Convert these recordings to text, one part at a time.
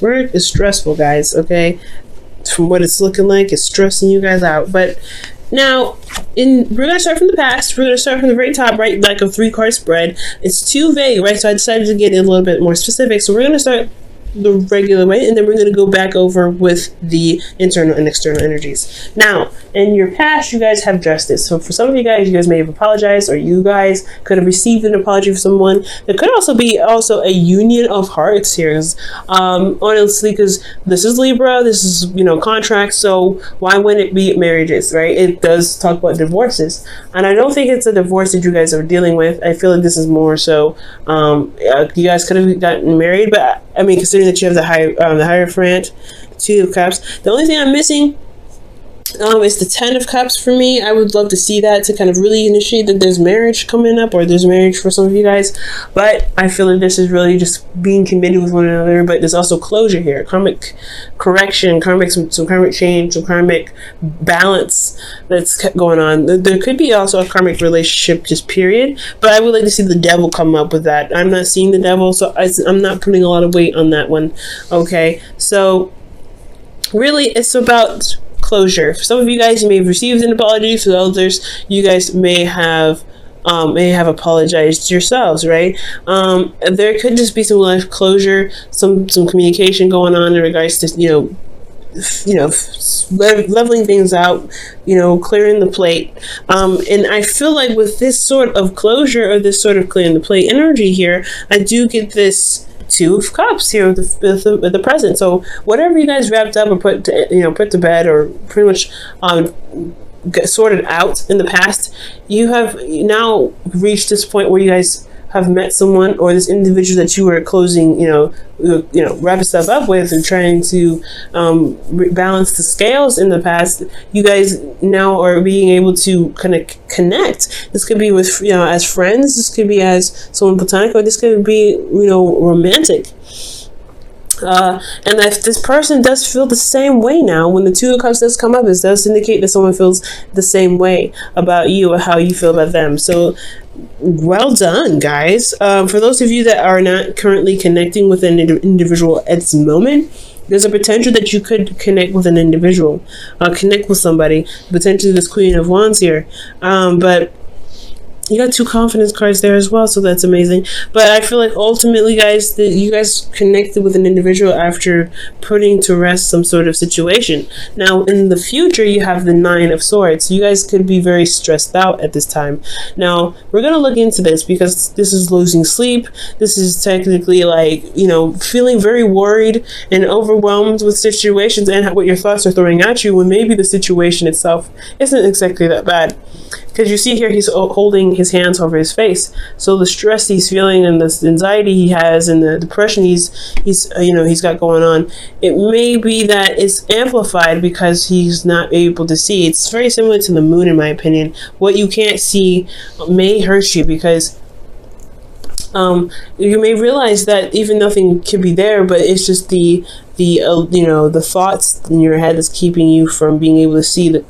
Work is stressful, guys, okay? From what it's looking like, it's stressing you guys out. But now, we're going to start from the past. We're going to start from the very top, right? Like a 3-card spread. It's too vague, right? So I decided to get a little bit more specific. So we're going to start the regular way, and then we're going to go back over with the internal and external energies. Now, in your past, you guys have justice. So for some of you guys may have apologized, or you guys could have received an apology from someone. There could also be a union of hearts here, honestly, because this is Libra, this is, contract, so why wouldn't it be marriages, right? It does talk about divorces, and I don't think it's a divorce that you guys are dealing with. I feel like this is more so, you guys could have gotten married, but I mean, considering that you have the Hierophant, 2 of Cups. The only thing I'm missing is the 10 of Cups for me. I would love to see that to kind of really initiate that there's marriage coming up, or there's marriage for some of you guys. But I feel like this is really just being committed with one another. But there's also closure here, karmic correction, some karmic change, some karmic balance that's going on. There could be also a karmic relationship, just period. But I would like to see the devil come up with that. I'm not seeing the devil, so I'm not putting a lot of weight on that one. Okay, so really, it's about closure. For some of you guys, you may have received an apology. For others, you guys may have apologized yourselves, right? There could just be some life closure, some communication going on in regards to leveling things out, clearing the plate. And I feel like with this sort of closure, or this sort of clearing the plate energy here, I do get this 2 of Cups here with the present. So whatever you guys wrapped up or put to bed, or pretty much get sorted out in the past, you have now reached this point where you guys have met someone, or this individual that you were closing, wrapping stuff up with, and trying to balance the scales in the past. You guys now are being able to kind of connect. This could be with, as friends, this could be as someone platonic, or this could be, romantic. And if this person does feel the same way now, when the 2 of Cups does come up, it does indicate that someone feels the same way about you, or how you feel about them. So well done, guys. For those of you that are not currently connecting with an individual at this moment, there's a potential that you could connect with an individual, connect with somebody, potentially this Queen of Wands here. But you got 2 confidence cards there as well, so that's amazing. But I feel like ultimately, guys, that you guys connected with an individual after putting to rest some sort of situation. Now, in the future, you have the 9 of Swords. You guys could be very stressed out at this time. Now, we're going to look into this, because this is losing sleep. This is technically like, feeling very worried and overwhelmed with situations and what your thoughts are throwing at you, when maybe the situation itself isn't exactly that bad. Because you see here, he's holding his hands over his face. So the stress he's feeling, and the anxiety he has, and the depression he's got going on, it may be that it's amplified because he's not able to see. It's very similar to the moon, in my opinion. What you can't see may hurt you, because you may realize that even nothing could be there, but it's just the thoughts in your head that's keeping you from being able to see the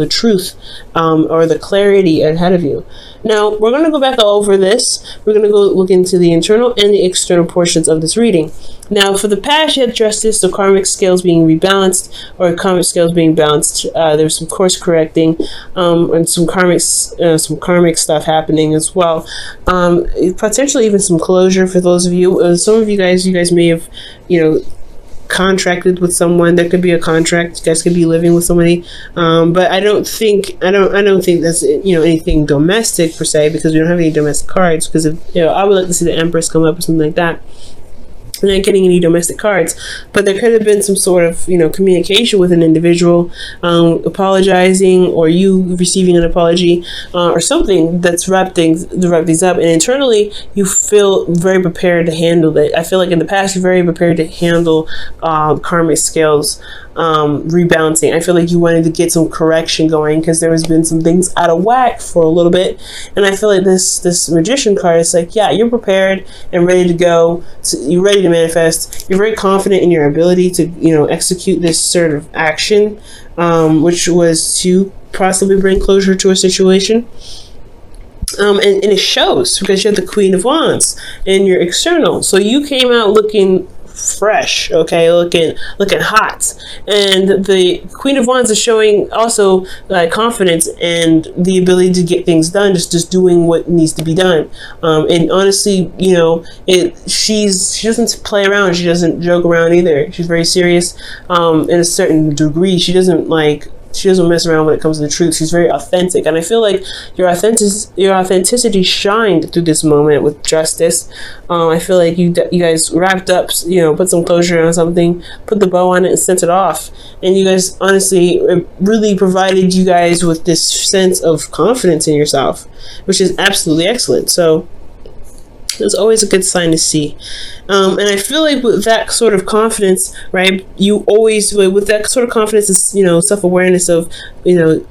truth, or the clarity ahead of you. Now, we're going to go back over this. We're going to go look into the internal and the external portions of this reading. Now, for the past, you had justice, the karmic scales being rebalanced, or karmic scales being balanced. There's some course correcting, and some karmic stuff happening as well. Potentially even some closure for those of you. Some of you guys may have, contracted with someone. There could be a contract. You guys could be living with somebody, but I don't think that's anything domestic per se, because we don't have any domestic cards. Because I would like to see the Empress come up or something like that. We're not getting any domestic cards, but there could have been some sort of communication with an individual, apologizing, or you receiving an apology, or something that's wrapped these up, and internally you feel very prepared to handle it. I feel like in the past you're very prepared to handle karmic scales rebalancing. I feel like you wanted to get some correction going, because there has been some things out of whack for a little bit, and I feel like this Magician card is like, yeah, you're prepared and ready to go. You're ready to manifest. You're very confident in your ability to execute this sort of action, which was to possibly bring closure to a situation. And it shows, because you have the Queen of Wands in your external. So you came out looking fresh, okay, looking hot. And the Queen of Wands is showing also confidence and the ability to get things done, just doing what needs to be done. And honestly, you know, she doesn't play around, she doesn't joke around either. She's very serious in a certain degree. She doesn't mess around when it comes to the truth. She's very authentic, and I feel like your authenticity shined through this moment with justice. I feel like you guys wrapped up, you know, put some closure on something, put the bow on it, and sent it off. And you guys, honestly, it really provided you guys with this sense of confidence in yourself, which is absolutely excellent. So it's always a good sign to see. And I feel like with that sort of confidence, right, you always, with that sort of confidence, is, you know, self-awareness of, you know,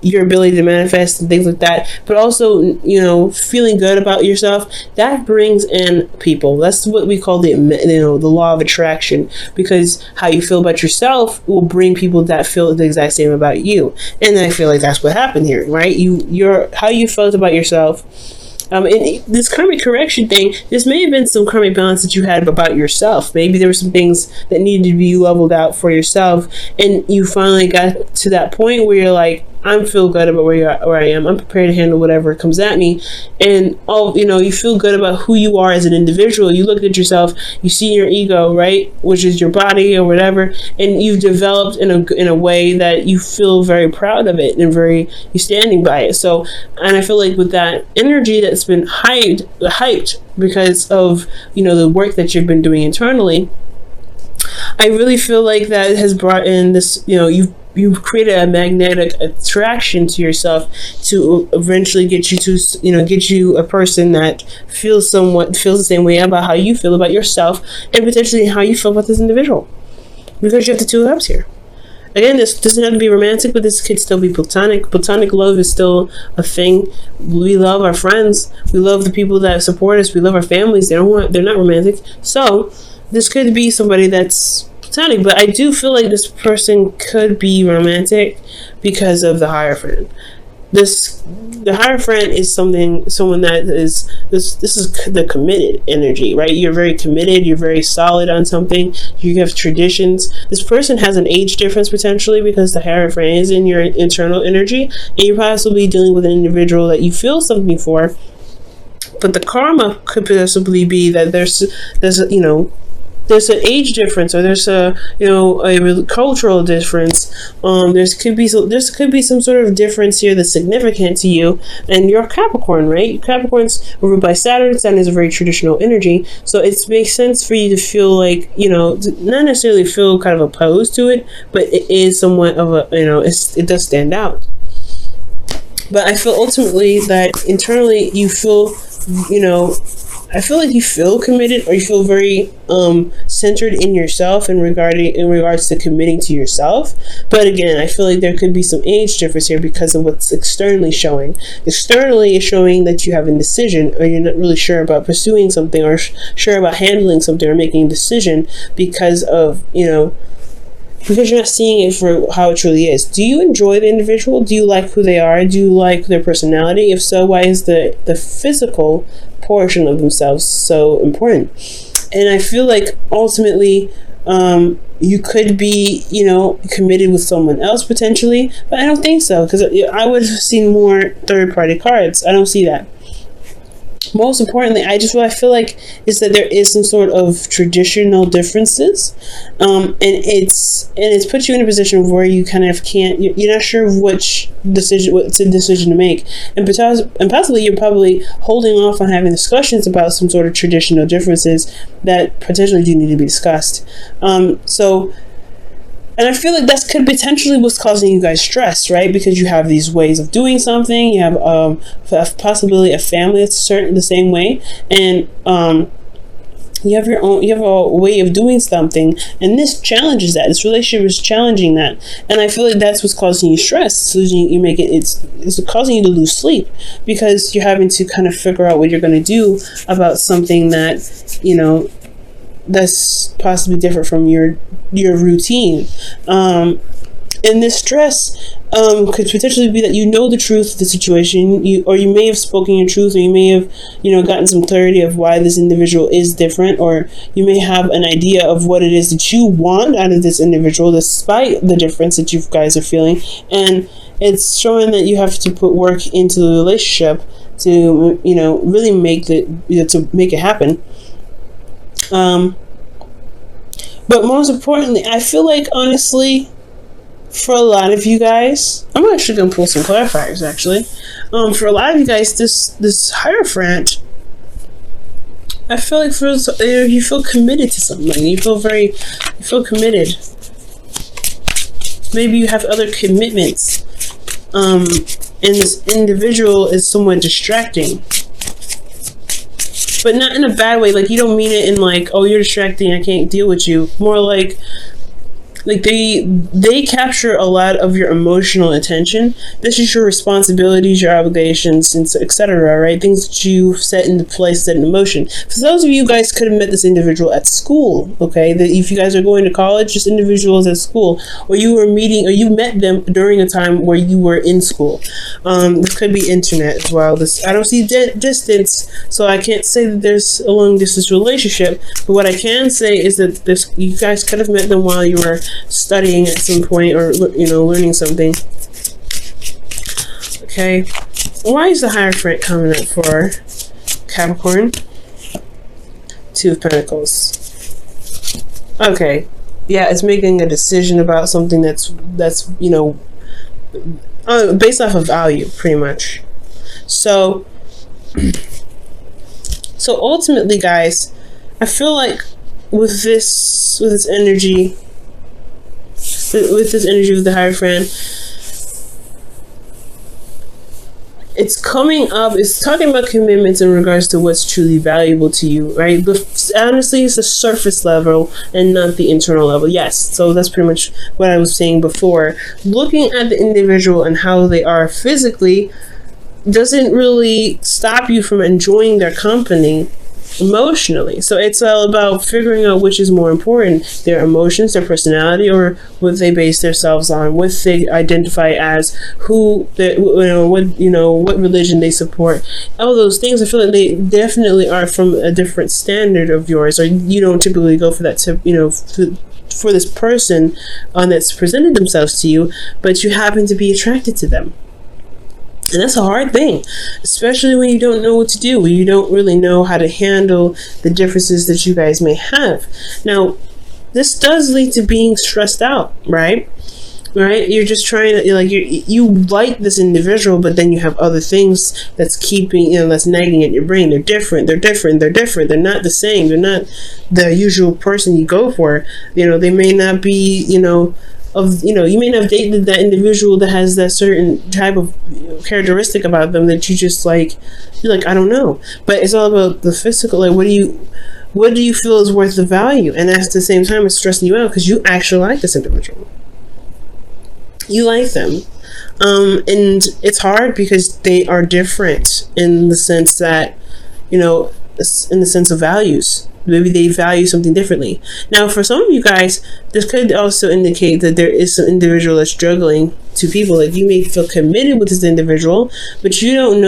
your ability to manifest and things like that, but also, you know, feeling good about yourself, that brings in people. That's what we call the law of attraction, because how you feel about yourself will bring people that feel the exact same about you. And I feel like that's what happened here, right? How you felt about yourself. And this karmic correction thing, this may have been some karmic balance that you had about yourself. Maybe there were some things that needed to be leveled out for yourself, and you finally got to that point where you're like, I feel good about where I am. I'm prepared to handle whatever comes at me. And you feel good about who you are as an individual. You look at yourself, you see your ego, right, which is your body or whatever, and you've developed in a way that you feel very proud of it and you're standing by it. So, and I feel like with that energy that's been hyped because of, you know, the work that you've been doing internally, I really feel like that has brought in this, you know, you've created a magnetic attraction to yourself to eventually get you a person that feels the same way about how you feel about yourself, and potentially how you feel about this individual, because you have the Two of Cups here. Again, this doesn't have to be romantic, but this could still be platonic. Platonic love is still a thing. We love our friends. We love the people that support us. We love our families. They're not romantic. So this could be somebody that's platonic, but I do feel like this person could be romantic because of the Hierophant. The Hierophant is someone that is this is the committed energy, right? You're very committed, you're very solid on something, you have traditions. This person has an age difference potentially, because the Hierophant is in your internal energy, and you're possibly dealing with an individual that you feel something for, but the karma could possibly be that there's an age difference, or there's a cultural difference. There could be some sort of difference here that's significant to you. And you're Capricorn, right? Capricorn's ruled by Saturn. Saturn is a very traditional energy, so it makes sense for you to feel like, you know, not necessarily feel kind of opposed to it, but it is somewhat of a, you know, it does stand out. But I feel ultimately that internally you feel, you know, I feel like you feel committed, or you feel very centered in yourself in regards to committing to yourself. But again, I feel like there could be some age difference here because of what's externally showing. Externally is showing that you have indecision, or you're not really sure about pursuing something, or sure about handling something, or making a decision because of, you know, because you're not seeing it for how it truly is. Do you enjoy the individual? Do you like who they are? Do you like their personality? If so, why is the physical portion of themselves so important? And I feel like ultimately you could be, you know, committed with someone else potentially, but I don't think so, because I would have seen more third-party cards. I don't see that. Most importantly, what I feel like is that there is some sort of traditional differences, and it's put you in a position where you kind of can't. You're not sure what's a decision to make, and possibly you're probably holding off on having discussions about some sort of traditional differences that potentially do need to be discussed. And I feel like that could potentially what's causing you guys stress, right? Because you have these ways of doing something. You have possibly a family that's the same way, and you have a way of doing something, and this challenges that. This relationship is challenging that, and I feel like that's what's causing you stress. So it's causing you to lose sleep, because you're having to kind of figure out what you're going to do about something that, you know, that's possibly different from your routine. And this stress could potentially be that you know the truth of the situation, or you may have spoken your truth, or you may have, gotten some clarity of why this individual is different, or you may have an idea of what it is that you want out of this individual, despite the difference that you guys are feeling. And it's showing that you have to put work into the relationship to, really make to make it happen. But most importantly, I feel like, honestly, for a lot of you guys, I'm actually going to pull some clarifiers, actually. For a lot of you guys, this Hierophant, I feel like you feel committed to something. You feel committed. Maybe you have other commitments. And this individual is somewhat distracting. But not in a bad way. Like, you don't mean it in like, oh, you're distracting, I can't deal with you. More like they capture a lot of your emotional attention. This is your responsibilities, your obligations, and etc. Right? Things that you set into place, set in motion. For those of you guys could have met this individual at school. Okay, that if you guys are going to college, this individual is at school, or you were meeting, or you met them during a time where you were in school. This could be internet as well. I don't see distance, so I can't say that there's a long distance relationship. But what I can say is that you guys could have met them while you were studying at some point, or learning something. Okay, why is the Hierophant coming up for Capricorn? Two of Pentacles. Okay, yeah, it's making a decision about something that's based off of value, pretty much. So ultimately, guys, I feel like with this energy. With this energy of the Hierophant, it's coming up, it's talking about commitments in regards to what's truly valuable to you, right? But honestly, it's the surface level and not the internal level. Yes, so that's pretty much what I was saying before. Looking at the individual and how they are physically doesn't really stop you from enjoying their company emotionally. So it's all about figuring out which is more important, their emotions, their personality, or what they base themselves on, what they identify as, what religion they support. All those things, I feel like they definitely are from a different standard of yours, or you don't typically go for that for this person that's presented themselves to you, but you happen to be attracted to them. And that's a hard thing, especially when you don't know what to do, when you don't really know how to handle the differences that you guys may have. Now, this does lead to being stressed out, right? You're just trying to, you like this individual, but then you have other things that's keeping, that's nagging at your brain. They're different. They're not the same. They're not the usual person you go for. They may not be, you may not have dated that individual that has that certain type of characteristic about them that you just you're like, I don't know. But it's all about the physical. Like, what do you feel is worth the value? And at the same time, it's stressing you out because you actually like this individual. You like them. And it's hard because they are different in the sense that, in the sense of values. Maybe they value something differently. Now, for some of you guys, this could also indicate that there is some individual that's struggling to people. Like, you may feel committed with this individual, but you don't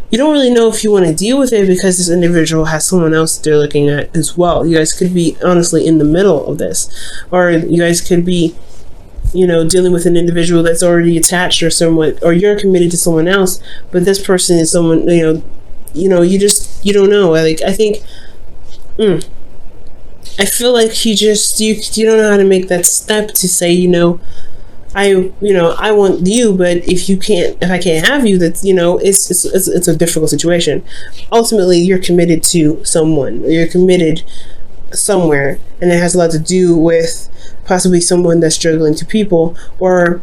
really know if you want to deal with it because this individual has someone else they're looking at as well. You guys could be honestly in the middle of this, or you guys could be, dealing with an individual that's already attached or somewhat, or you're committed to someone else, but this person is someone, you don't know. Like, I think. I feel like you don't know how to make that step to say, I want you, but if I can't have you, that's, it's a difficult situation. Ultimately, you're committed to someone, you're committed somewhere, and it has a lot to do with possibly someone that's struggling to people, or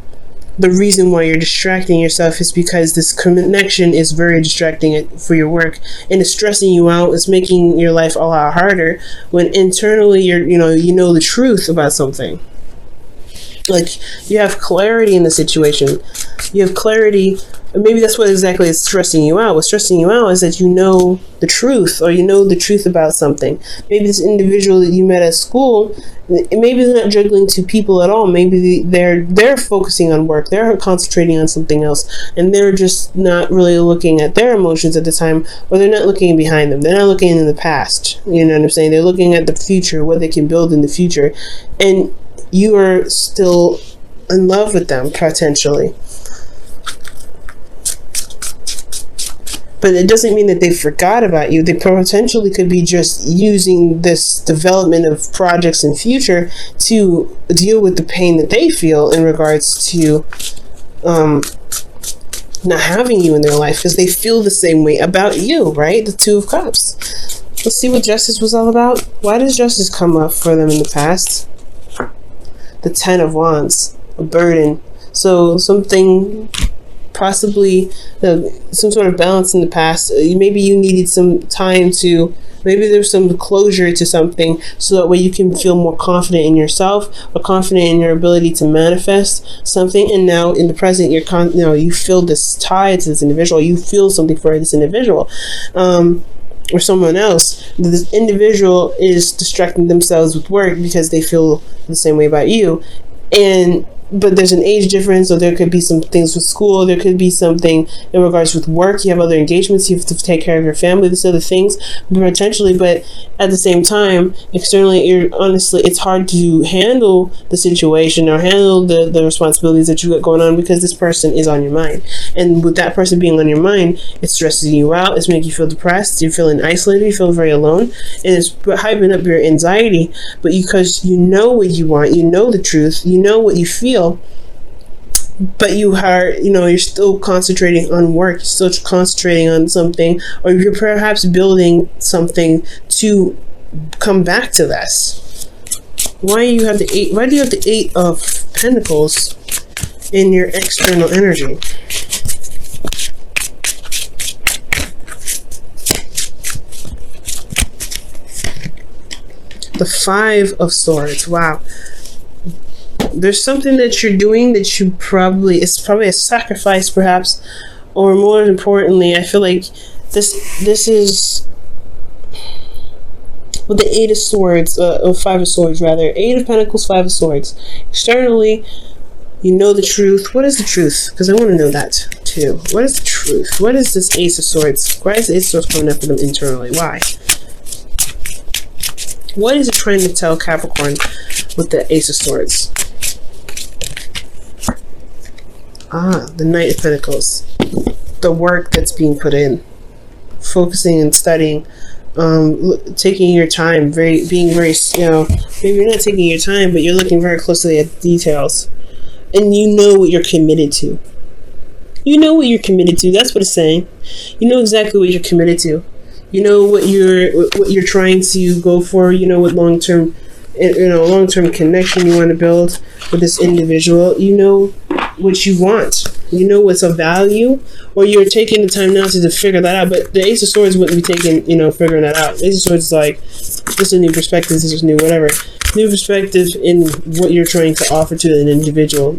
the reason why you're distracting yourself is because this connection is very distracting for your work, and it's stressing you out. It's making your life a lot harder when internally you know the truth about something. like you have clarity in the situation. You have clarity. Maybe that's what exactly is stressing you out. What's stressing you out is that you know the truth, or you know the truth about something. Maybe this individual that you met at school, maybe they're not juggling to people at all. Maybe they're focusing on work. They're concentrating on something else, and they're just not really looking at their emotions at the time, or they're not looking behind them. They're not looking in the past. You know what I'm saying? They're looking at the future, what they can build in the future, and you are still in love with them potentially. But it doesn't mean that they forgot about you. They potentially could be just using this development of projects in future to deal with the pain that they feel in regards to not having you in their life, because they feel the same way about you, right? The Two of Cups. Let's see what justice was all about. Why does justice come up for them in the past? The Ten of Wands, a burden. So something, possibly some sort of balance in the past. Maybe you needed some time to, maybe there's some closure to something, so that way you can feel more confident in yourself, or confident in your ability to manifest something. And now in the present, you feel this tie to this individual. You feel something for this individual, or someone else. This individual is distracting themselves with work because they feel the same way about you. But there's an age difference, or there could be some things with school, there could be something in regards with work, you have other engagements, you have to take care of your family, these other things, potentially. But at the same time, externally, honestly, it's hard to handle the situation, or handle the responsibilities that you got going on, because this person is on your mind. And with that person being on your mind, it stresses you out, it's making you feel depressed, you're feeling isolated, you feel very alone, and it's hyping up your anxiety. But because you know what you want, you know the truth, you know what you feel, but you're still concentrating on work, you're still concentrating on something, or you're perhaps building something to come back to this. Why do you have the Eight of Pentacles in your external energy? The Five of Swords. Wow. There's something that you're doing that it's probably a sacrifice, perhaps, or more importantly, I feel like this is with the Eight of Swords, or Five of Swords rather. Eight of Pentacles, Five of Swords. Externally, you know the truth. What is the truth? Because I want to know that too. What is the truth? What is this Ace of Swords? Why is the Ace of Swords coming up for them internally? Why? What is it trying to tell Capricorn with the Ace of Swords? The Knight of Pentacles. The work that's being put in. Focusing and studying. Taking your time. Being very, maybe you're not taking your time, but you're looking very closely at details. And you know what you're committed to. You know what you're committed to. That's what it's saying. You know exactly what you're committed to. You know what you're trying to go for. You know what long-term connection you want to build with this individual. You know what you want. You know what's of value, or you're taking the time now to figure that out. But the Ace of Swords wouldn't be taking, figuring that out. The Ace of Swords is like, this is a new perspective, this is new whatever. New perspective in what you're trying to offer to an individual.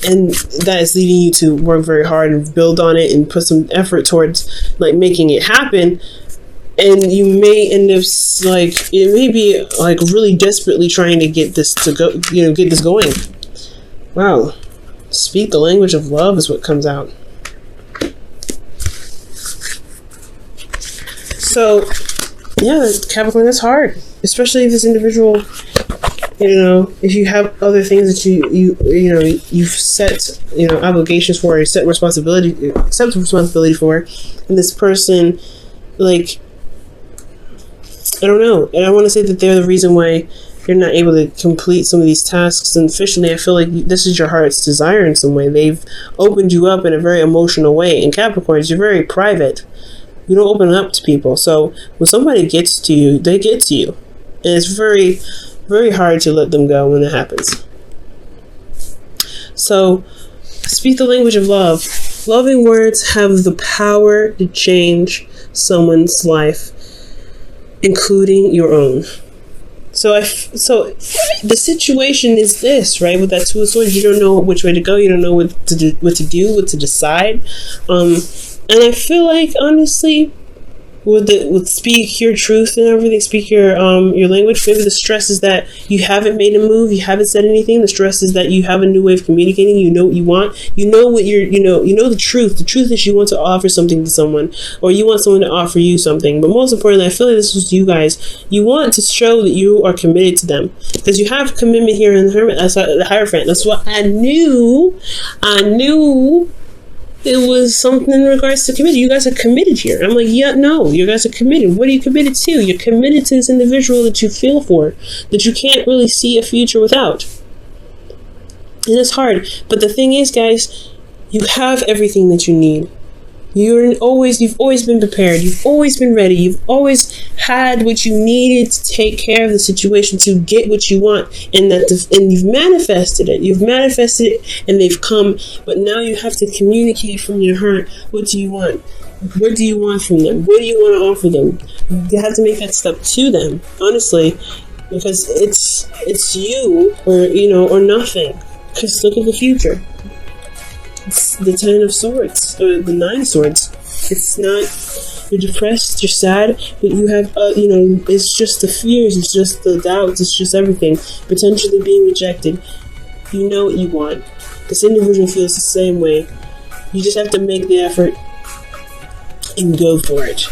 And that is leading you to work very hard and build on it and put some effort towards making it happen. And you may end up it may be really desperately trying to get this to go, get this going. Wow. Speak the language of love is what comes out. So, yeah, Capricorn, that's hard. Especially if this individual, if you have other things that you've set, obligations for, or set responsibility for, and this person, I don't know. And I want to say that they're the reason why you're not able to complete some of these tasks. And officially, I feel like this is your heart's desire in some way. They've opened you up in a very emotional way. And Capricorns, you're very private. You don't open up to people. So when somebody gets to you, they get to you. And it's very, very hard to let them go when it happens. So speak the language of love. Loving words have the power to change someone's life, including your own. So the situation is this, right? With that Two of Swords, you don't know which way to go. You don't know what to do, what to decide. And I feel like, honestly, would speak your truth and everything, speak your language. Maybe the stress is that you haven't made a move, you haven't said anything. The stress is that you have a new way of communicating. You know what you want. You know what you know the truth. The truth is you want to offer something to someone, or you want someone to offer you something. But most importantly, I feel like this was you guys. You want to show that you are committed to them, because you have commitment here in the Hermit. That's the Hierophant. That's what I knew. It was something in regards to committed. You guys are committed here. I'm like, yeah, no, you guys are committed. What are you committed to? You're committed to this individual that you feel for, that you can't really see a future without. And it's hard. But the thing is, guys, you have everything that you need. You've always been prepared. You've always been ready. You've always had what you needed to take care of the situation, to get what you want, and you've manifested it. You've manifested it, and they've come. But now you have to communicate from your heart. What do you want? What do you want from them? What do you want to offer them? You have to make that step to them, honestly, because it's you or nothing. Because look at the future. It's the Ten of Swords, or the Nine of Swords. It's not, you're depressed, you're sad, but you have, it's just the fears, it's just the doubts, it's just everything. Potentially being rejected. You know what you want. This individual feels the same way. You just have to make the effort and go for it.